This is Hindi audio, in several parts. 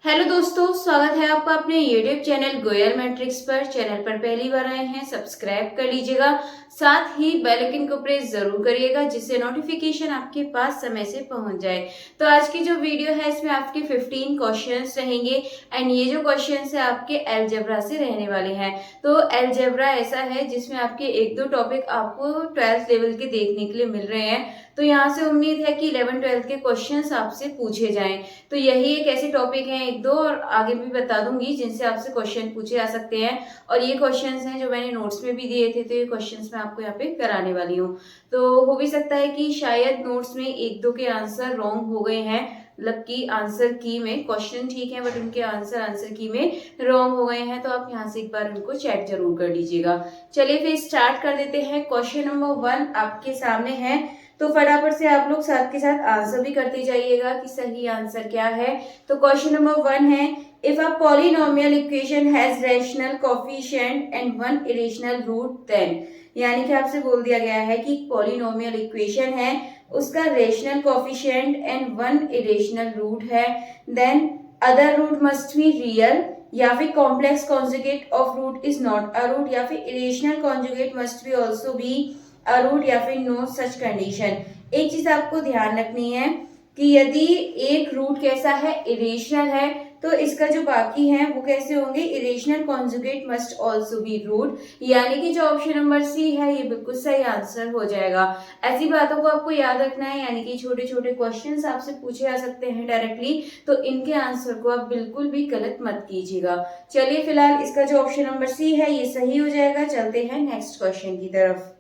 हेलो दोस्तों, स्वागत है आपका अपने यूट्यूब चैनल गोयल मैट्रिक्स पर। चैनल पर पहली बार आए हैं, सब्सक्राइब कर लीजिएगा। साथ ही बेल आइकन को प्रेस जरूर करिएगा जिससे नोटिफिकेशन आपके पास समय से पहुंच जाए। तो आज की जो वीडियो है इसमें आपके 15 क्वेश्चंस रहेंगे एंड ये जो क्वेश्चंस है आपके अलजेब्रा से रहने वाले हैं। तो अलजेब्रा ऐसा है जिसमें आपके एक दो टॉपिक आपको 12th लेवल के देखने के लिए मिल रहे हैं। तो यहाँ से उम्मीद है कि 11th-12th के क्वेश्चंस आपसे पूछे जाएं। तो यही एक ऐसे टॉपिक हैं एक दो, और आगे भी बता दूंगी जिनसे आपसे क्वेश्चन पूछे जा सकते हैं। और ये क्वेश्चंस हैं जो मैंने नोट्स में भी दिए थे, तो ये क्वेश्चंस मैं आपको यहाँ पे कराने वाली हूँ। तो हो भी सकता है कि शायद नोट्स में एक दो के आंसर रॉन्ग हो गए हैं, मतलब कि आंसर की में क्वेश्चन ठीक है बट उनके आंसर की में रॉन्ग हो गए हैं। तो आप यहाँ से एक बार उनको चेक जरूर कर लीजिएगा। चलिए फिर स्टार्ट कर देते हैं। क्वेश्चन नंबर 1 आपके सामने है, तो फटाफट से आप लोग साथ के साथ आंसर भी करते जाइएगा कि सही आंसर क्या है। तो क्वेश्चन नंबर 1 है, if a polynomial equation has rational coefficient and one irrational root then, यानी कि आपसे बोल दिया गया है कि पॉलिनोमियल इक्वेशन है, उसका rational coefficient and one irrational root है, then other root must be real, या फिर complex conjugate of root is not a root, या फिर irrational conjugate must be also be a root, या फिर नो सच कंडीशन। एक चीज आपको ध्यान रखनी है कि यदि एक रूट कैसा है, इरेशनल है, तो इसका जो बाकी है वो कैसे होंगे, irrational conjugate must also be root, यानी कि जो ऑप्शन नंबर सी है ये बिल्कुल सही आंसर हो जाएगा। ऐसी बातों को आपको याद रखना है, यानी कि छोटे छोटे क्वेश्चंस आपसे पूछे जा सकते हैं डायरेक्टली, तो इनके आंसर को आप बिल्कुल भी गलत मत कीजिएगा। चलिए फिलहाल इसका जो ऑप्शन नंबर सी है ये सही हो जाएगा। चलते हैं नेक्स्ट क्वेश्चन की तरफ।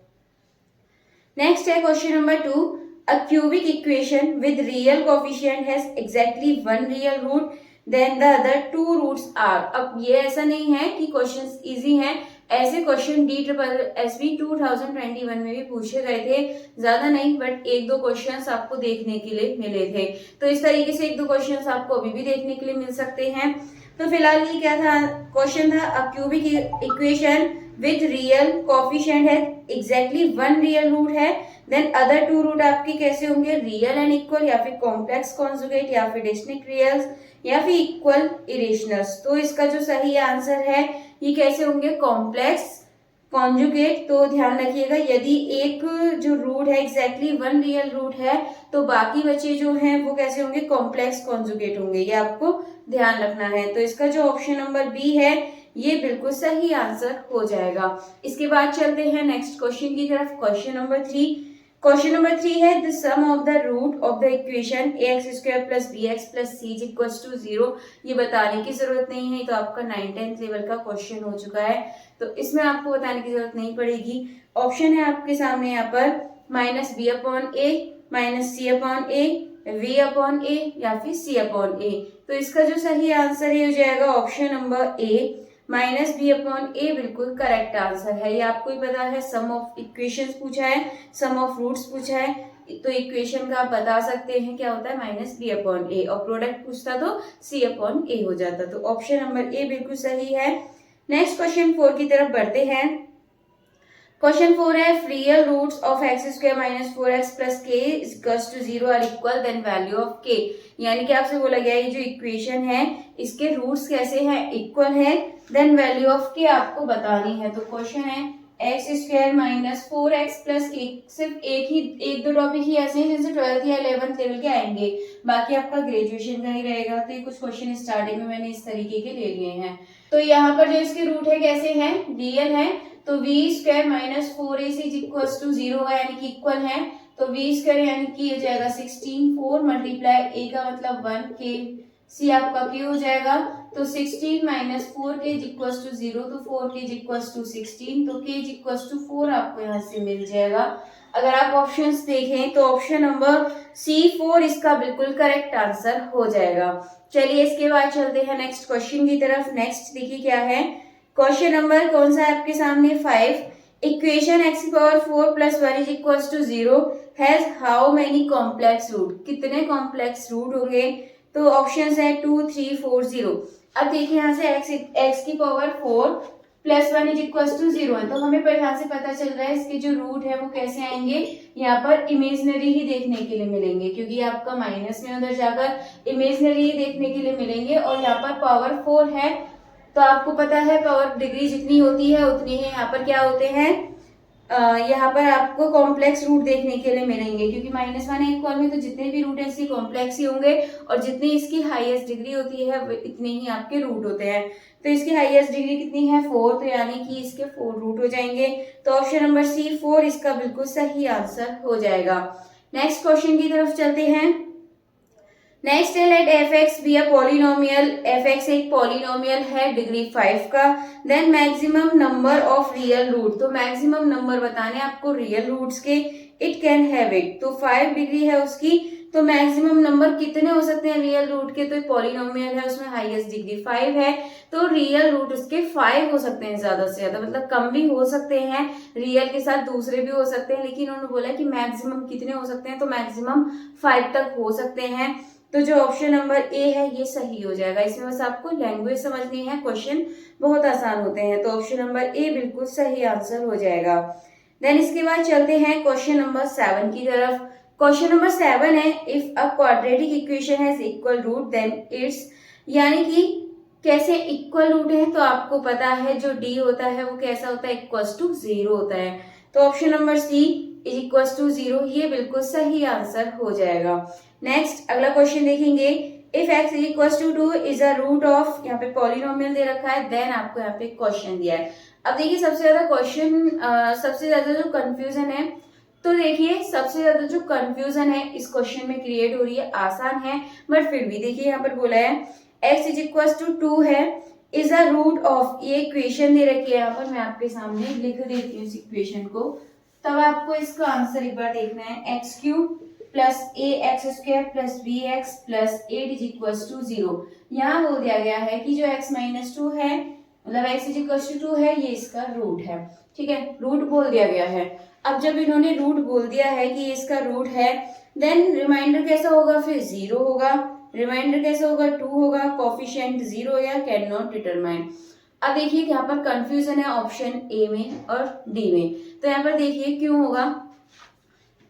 नेक्स्ट है question number 2, a cubic equation with real coefficient has exactly one real root, then the other two roots are. अब ये ऐसा नहीं है कि क्वेश्चंस इजी हैं, ऐसे क्वेश्चन DSSB 2021 में भी पूछे गए थे, ज्यादा नहीं बट एक दो क्वेश्चंस आपको देखने के लिए मिले थे। तो इस तरीके से एक दो क्वेश्चंस आपको अभी भी देखने के लिए मिल सकते हैं। तो फिलहाल ये क्या था, क्वेश्चन था अ cubic equation with real coefficient है एग्जैक्टली वन रियल रूट है, देन अदर टू रूट आपके कैसे होंगे, रियल एंड इक्वल, या फिर कॉम्प्लेक्स कॉन्जुगेट, या फिर डिस्टिंक्ट रियल्स, या फिर इक्वल इरेशनल्स। तो इसका जो सही आंसर है ये कैसे होंगे, कॉम्प्लेक्स कॉन्जुगेट। तो ध्यान रखिएगा यदि एक जो रूट है एग्जैक्टली वन रियल रूट है, तो बाकी बचे जो हैं वो कैसे होंगे, कॉम्प्लेक्स कॉन्जुगेट होंगे, ये आपको ध्यान रखना है। तो इसका जो ऑप्शन नंबर बी है ये बिल्कुल सही आंसर हो जाएगा। इसके बाद चलते हैं नेक्स्ट क्वेश्चन की तरफ। क्वेश्चन नंबर 3, क्वेश्चन नंबर 3 है, the sum of the root of the equation ax² plus bx plus c equals to 0। ये बताने की जरूरत नहीं है, तो आपका 9th-10th लेवल का क्वेश्चन हो चुका है, तो इसमें आपको बताने की जरूरत नहीं पड़ेगी। ऑप्शन है आपके सामने यहाँ पर माइनस बी अपॉन ए, माइनस सी अपॉन ए, v अपॉन ए, या फिर c अपॉन ए। तो इसका जो सही आंसर ये हो जाएगा option number A, minus B upon A बिल्कुल करेक्ट आंसर है। ये आपको ही पता है, सम ऑफ इक्वेशंस पूछा है, सम ऑफ रूट्स पूछा है, तो इक्वेशन का आप बता सकते हैं क्या होता है, माइनस बी अपॉन ए, और प्रोडक्ट पूछता तो सी अपॉन ए हो जाता। तो ऑप्शन नंबर ए बिल्कुल सही है। नेक्स्ट क्वेश्चन 4 की तरफ बढ़ते हैं। क्वेश्चन 4 है, real roots of x² minus 4x plus K equals to 0 are equal, then value of K. यानी कि आपसे बोला गया है ये जो इक्वेशन है इसके रूट्स कैसे हैं, इक्वल है, देन वैल्यू ऑफ के आपको बतानी है। तो क्वेश्चन है x² माइनस 4x प्लस के, सिर्फ एक दो टॉपिक ही ऐसे हैं जिनसे 12th या 11th लेवल के आएंगे, बाकी आपका ग्रेजुएशन का ही रहेगा। तो ये कुछ क्वेश्चन स्टार्टिंग में मैंने इस तरीके के ले लिए हैं। तो यहाँ पर जो इसके रूट है कैसे हैं, रियल है, तो v² minus 4ac equals to 0 होगा, यानी कि इक्वल है। तो v² यानी कि हो जाएगा 16, 4 मल्टीप्लाई a का मतलब 1, के c आपका k हो जाएगा। तो 16 माइनस 4k इक्वल्स टू 0, तो 4k इक्वल्स टू 16, तो k इक्वल्स टू 4 आपको यहाँ से मिल जाएगा। अगर आप ऑप्शंस देखें तो ऑप्शन नंबर C4 इसका बिल्कुल करेक्ट आंसर हो जाएगा। चलिए इसके बाद चलते हैं नेक्स्ट क्वेश्चन की तरफ। नेक्स्ट देखिए क्या है, क्वेश्चन नंबर कौन सा है आपके सामने 5, equation x⁴ plus 1 is equals to 0 has how many complex root, कितने कॉम्प्लेक्स रूट होंगे। तो ऑप्शंस है 2, 3, 4, 0। अब देखिए यहाँ से x की पावर 4 +1 इज इक्वल टू 0 है। तो हमें पर यहाँ से पता चल रहा है इसके जो रूट है वो कैसे आएंगे, यहाँ पर इमेजनरी ही देखने के लिए मिलेंगे, क्योंकि आपका माइनस में उधर जाकर इमेजनरी ही देखने के लिए मिलेंगे। और यहाँ पर पावर 4 है, तो आपको पता है पावर डिग्री जितनी होती है उतनी ही यहाँ पर क्या होते हैं, यहाँ पर आपको कॉम्प्लेक्स रूट देखने के लिए मिलेंगे, क्योंकि -1 है इक्वल में, तो जितने भी रूट है इसके कॉम्प्लेक्स ही होंगे, और जितनी इसकी हाईएस्ट डिग्री होती है इतने ही आपके रूट होते हैं। तो इसकी हाईएस्ट डिग्री कितनी है 4, तो यानी कि इसके 4 रूट हो जाएंगे। तो ऑप्शन नंबर सी 4 इसका बिल्कुल सही आंसर हो जाएगा। नेक्स्ट क्वेश्चन की तरफ चलते हैं। नेक्स्ट है let fx be a polynomial, fx एक पॉलिनोमियल है डिग्री 5 का, then maximum number of real root, तो मैक्सिमम नंबर बताने आपको रियल रूट्स के, इट कैन हैव इट, तो 5 डिग्री है उसकी, तो मैक्सिमम नंबर कितने हो सकते हैं रियल रूट के, तो पॉलिनोमियल है उसमें हाईएस्ट डिग्री 5 है, तो रियल रूट उसके 5 हो सकते हैं ज्यादा से ज्यादा, मतलब कम भी हो सकते हैं, रियल के साथ दूसरे भी हो सकते हैं, लेकिन उन्होंने बोला कि मैक्सिमम कितने हो सकते हैं, तो मैक्सिमम 5 तक हो सकते हैं। तो जो ऑप्शन नंबर ए है ये सही हो जाएगा। इसमें बस आपको लैंग्वेज समझनी है, क्वेश्चन बहुत आसान होते हैं, तो ऑप्शन नंबर ए बिल्कुल सही आंसर हो जाएगा। देन इसके बाद चलते हैं क्वेश्चन नंबर 7 की तरफ। क्वेश्चन नंबर 7 है if a quadratic equation has equal root then it's, यानी कि कैसे इक्वल रूट है, तो आपको पता है जो डी होता है वो कैसा होता है, इक्वल टू 0 होता है, तो option number C is equal to 0 ये बिल्कुल सही आंसर हो जाएगा। नेक्स्ट अगला क्वेश्चन देखेंगे, if x is equal to 2 is a root of, यहाँ पे पॉलिनोमियल दे रखा है, देन आपको यहाँ पे क्वेश्चन दिया है। अब देखिए सबसे ज्यादा क्वेश्चन, सबसे ज्यादा जो कंफ्यूजन है, तो देखिए सबसे ज्यादा जो कंफ्यूजन है इस क्वेश्चन में क्रिएट हो रही है, आसान है बट फिर भी देखिए यहाँ पर बोला है x इज इक्वल टू 2 है, इज अ रूट ऑफ, ये इक्वेशन दे रखी है, यहाँ पर मैं आपके सामने लिख देती हूँ इस इक्वेशन को, तब आपको इसका आंसर एक बार देखना है, x cube plus a x square plus b x plus 8 is equal to 0। यहाँ बोल दिया गया है कि जो x माइनस 2 है, मतलब x इज इक्वल टू 2 है, ये इसका रूट है, ठीक है, रूट बोल दिया गया है। अब जब इन्होंने रूट बोल दिया है कि ये इसका रूट है, देन रिमाइंडर कैसा होगा, फिर 0 होगा, रिमाइंडर कैसा होगा 2 होगा, कोफिशिएंट 0 या कैन नॉट डिटरमाइन। अब देखिए यहाँ पर कंफ्यूजन है ऑप्शन ए में और डी में, तो यहाँ पर देखिए क्यों होगा,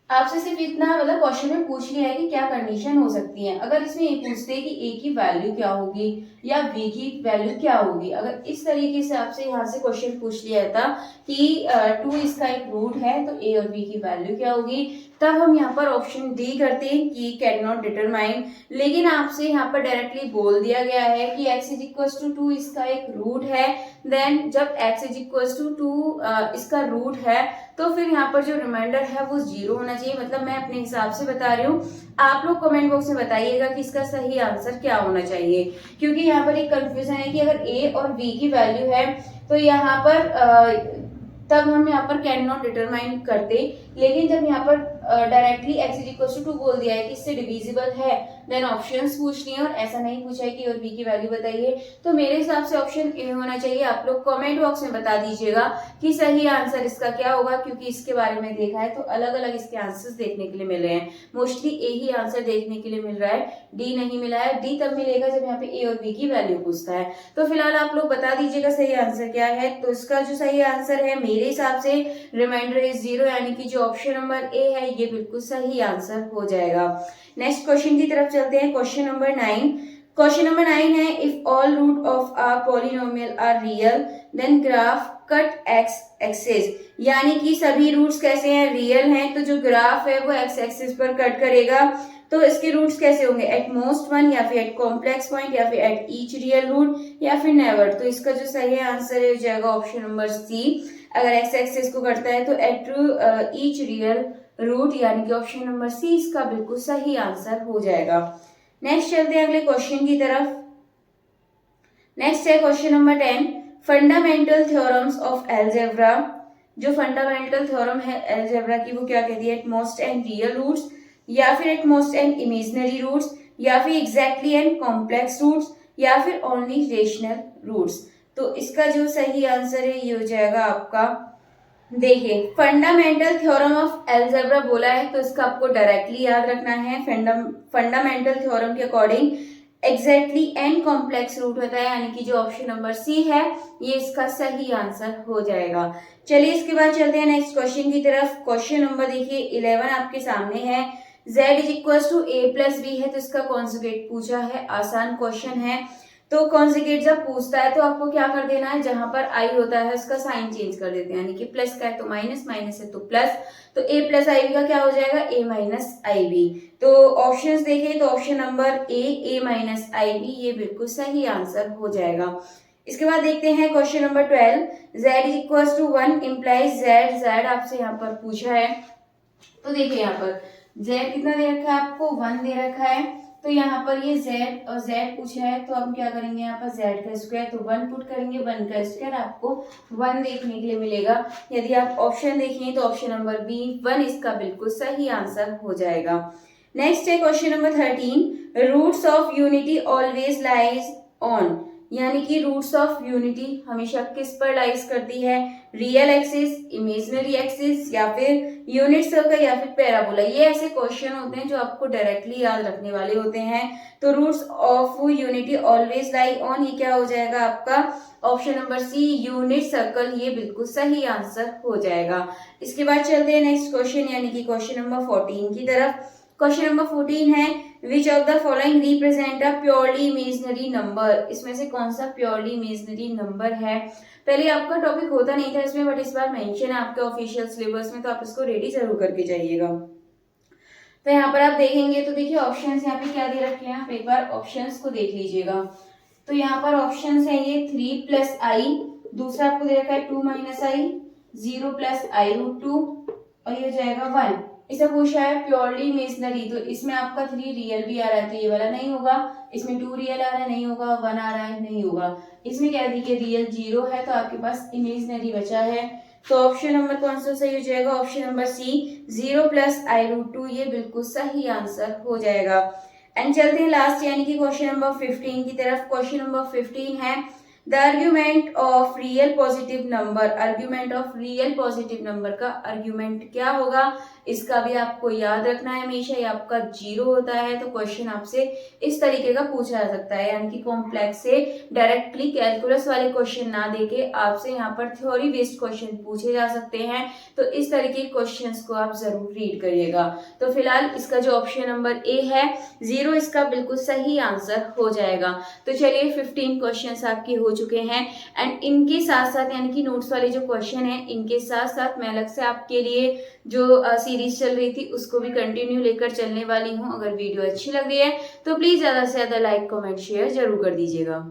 आपसे सिर्फ इतना मतलब क्वेश्चन में पूछ लिया है कि क्या कंडीशन हो सकती है। अगर इसमें ये पूछते कि ए की वैल्यू क्या होगी या बी की वैल्यू क्या होगी, अगर इस तरीके से आपसे यहाँ से क्वेश्चन पूछ लिया था कि 2 इसका एक रूट है तो ए और बी की वैल्यू क्या होगी, तब हम यहाँ पर ऑप्शन डी करते हैं कि कैन नॉट डिटरमाइन। लेकिन आपसे यहाँ पर डायरेक्टली बोल दिया गया है कि x इज इक्वल टू 2 इसका एक रूट है, देन जब x इज इक्वल टू 2 इसका रूट है तो फिर यहाँ पर जो रिमाइंडर है वो 0 होना चाहिए। मतलब मैं अपने हिसाब से बता रही हूँ, आप लोग कमेंट बॉक्स में बताइएगा कि इसका सही आंसर क्या होना चाहिए, क्योंकि यहाँ पर एक कंफ्यूजन है कि अगर a और b की वैल्यू है तो यहाँ पर तब हम यहाँ पर कैन नॉट डिटरमाइन करते, लेकिन जब यहाँ पर directly x is equal to 2 बोल दिया है कि इससे डिविजिबल है, देन ऑप्शंस पूछ लिए और ऐसा नहीं पूछा है कि और b की वैल्यू बताइए, तो मेरे हिसाब से ऑप्शन ए होना चाहिए। आप लोग कमेंट बॉक्स में बता दीजिएगा कि सही आंसर इसका क्या होगा, क्योंकि इसके बारे में देखा है तो अलग अलग इसके आंसर्स देखने के लिए मिल रहे हैं, मोस्टली ए ही आंसर देखने के लिए मिल रहा है, डी नहीं मिला है। डी तब मिलेगा जब यहाँ पे ए और बी की वैल्यू पूछता है। तो फिलहाल आप लोग बता दीजिएगा सही आंसर क्या है। तो इसका जो सही आंसर है मेरे हिसाब से रिमाइंडर इज 0, यानी कि जो ऑप्शन नंबर ए है ये बिल्कुल सही आंसर हो जाएगा। नेक्स्ट क्वेश्चन की तरफ चलते हैं, क्वेश्चन नंबर 9। क्वेश्चन नंबर 9 है if all root of a polynomial are real then graph cut x axis, यानी कि सभी रूट्स कैसे हैं, रियल हैं, तो जो ग्राफ है वो एक्स एक्सिस पर कट करेगा। तो इसके रूट्स कैसे होंगे, एट मोस्ट 1 या फिर एट कॉम्प्लेक्स पॉइंट या फिर एट ईच रियल रूट या फिर नेवर। तो इसका जो सही आंसर हो जाएगा ऑप्शन नंबर सी। अगर एक्स एक्सिस को करता है तो एट ईच रियल रूट, यानी कि ऑप्शन नंबर सी इसका बिल्कुल सही आंसर हो जाएगा। नेक्स्ट चलते हैं अगले क्वेश्चन की तरफ। नेक्स्ट है question number 10, fundamental theorems of algebra. जो फंडामेंटल थ्योरम है अलजेब्रा की वो क्या कहती है, at most n real roots या फिर at most n imaginary roots या फिर एग्जैक्टली एंड कॉम्प्लेक्स रूट्स या फिर ओनली रेशनल रूट्स। तो इसका जो सही आंसर है ये हो जाएगा आपका, देखिए फंडामेंटल थ्योरम ऑफ अलजेब्रा बोला है तो इसका आपको डायरेक्टली याद रखना है। फंडामेंटल थ्योरम के according exactly n complex root होता है, यानी कि जो ऑप्शन नंबर सी है ये इसका सही आंसर हो जाएगा। चलिए इसके बाद चलते हैं नेक्स्ट क्वेश्चन की तरफ। क्वेश्चन नंबर देखिए 11 आपके सामने है। z is equal to a plus b है तो इसका कॉन्जुगेट पूछा है। आसान क्वेश्चन है। तो कॉन्जुगेट जब पूछता है तो आपको क्या कर देना है, जहां पर आई होता है उसका साइन चेंज कर देते हैं, यानी कि प्लस का है तो माइनस, माइनस है तो प्लस, तो a प्लस आई बी का क्या हो जाएगा, a माइनस आई बी। तो ऑप्शंस देखें तो option number A minus i b, ये बिल्कुल सही आंसर हो जाएगा। इसके बाद देखते हैं question number 12। z is equal to 1 implies z आपसे यहाँ पर पूछा है। तो देखिए यहाँ पर z कितना दे रखा है आपको, 1 दे रखा है। तो यहाँ पर ये z और z पूछा है तो हम क्या करेंगे, यहाँ पर z का स्क्वायर, तो 1 पुट करेंगे, 1 का स्क्वायर आपको 1 देखने के लिए मिलेगा। यदि आप ऑप्शन देखें तो ऑप्शन नंबर बी 1 इसका बिल्कुल सही आंसर हो जाएगा। नेक्स्ट है question number 13। Roots of unity always lies on, यानी कि रूट्स ऑफ यूनिटी हमेशा किस पर लाइज करती है, रियल एक्सिस, इमेजिनरी एक्सिस, या फिर यूनिट सर्कल, या फिर पैराबोला। ये ऐसे क्वेश्चन होते हैं जो आपको डायरेक्टली याद रखने वाले होते हैं। तो roots of unity always lie on, ये क्या हो जाएगा आपका option number C unit circle, ये बिल्कुल सही आंसर हो जाएगा। इसके बाद चलते हैं नेक्स्ट क्वेश्चन यानी कि क्वेश्चन नंबर 14 की तरफ। क्वेश्चन नंबर 14 है which of the following represent a purely imaginary number, इसमें से कौन सा प्योरली इमेजिनरी नंबर है। पहले आपका टॉपिक होता नहीं था इसमें, बट इस बार मेंशन है आपके ऑफिशियल सिलेबस में, तो आप इसको रेडी जरूर करके जाइएगा। तो यहाँ पर आप देखेंगे तो देखिए ऑप्शंस यहाँ पे क्या दे रखे हैं, आप एक बार ऑप्शंस को देख लीजिएगा। तो यहाँ पर ऑप्शंस है ये 3 प्लस आई, दूसरा आपको दे रखा है 2 माइनस आई, 0 प्लस आई रूट 2, और ये हो जाएगा 1। इसे पूछा है प्योरली इमेजिनरी, तो इसमें आपका 3 रियल भी आ रहा है तो ये वाला नहीं होगा, इसमें 2 रियल आ रहा है नहीं होगा, 1 आ रहा है नहीं होगा, इसमें कह दी कि रियल 0 है तो आपके पास इमेजिनरी बचा है। तो ऑप्शन नंबर कौन सा सही हो जाएगा, ऑप्शन नंबर सी 0 प्लस आई रूट 2, ये बिल्कुल सही आंसर हो जाएगा। एंड चलते हैं लास्ट यानी कि क्वेश्चन नंबर 15 की तरफ। क्वेश्चन नंबर 15 है the argument of real positive number, argument of real positive number का आर्ग्यूमेंट क्या होगा, इसका भी आपको याद रखना है हमेशा। ये आपका 0 होता है तो क्वेश्चन आपसे इस तरीके का पूछा जा सकता है, यानी कि कॉम्प्लेक्स से डायरेक्टली कैलकुलस वाले क्वेश्चन ना देके आपसे यहाँ पर थ्योरी बेस्ड क्वेश्चन पूछे जा सकते हैं। तो इस तरीके के क्वेश्चंस को आप जरूर रीड करिएगा। तो फिलहाल इसका जो ऑप्शन नंबर ए है 0, इसका बिल्कुल सही आंसर हो जाएगा। तो चलिए 15 क्वेश्चन आपके हो चुके हैं। एंड इनके साथ साथ यानी कि नोट्स वाले जो क्वेश्चन है इनके साथ साथ मैं अलग से आपके लिए जो सीरीज चल रही थी उसको भी कंटिन्यू लेकर चलने वाली हूँ। अगर वीडियो अच्छी लग रही है तो प्लीज ज्यादा से ज्यादा लाइक कमेंट शेयर जरूर कर दीजिएगा।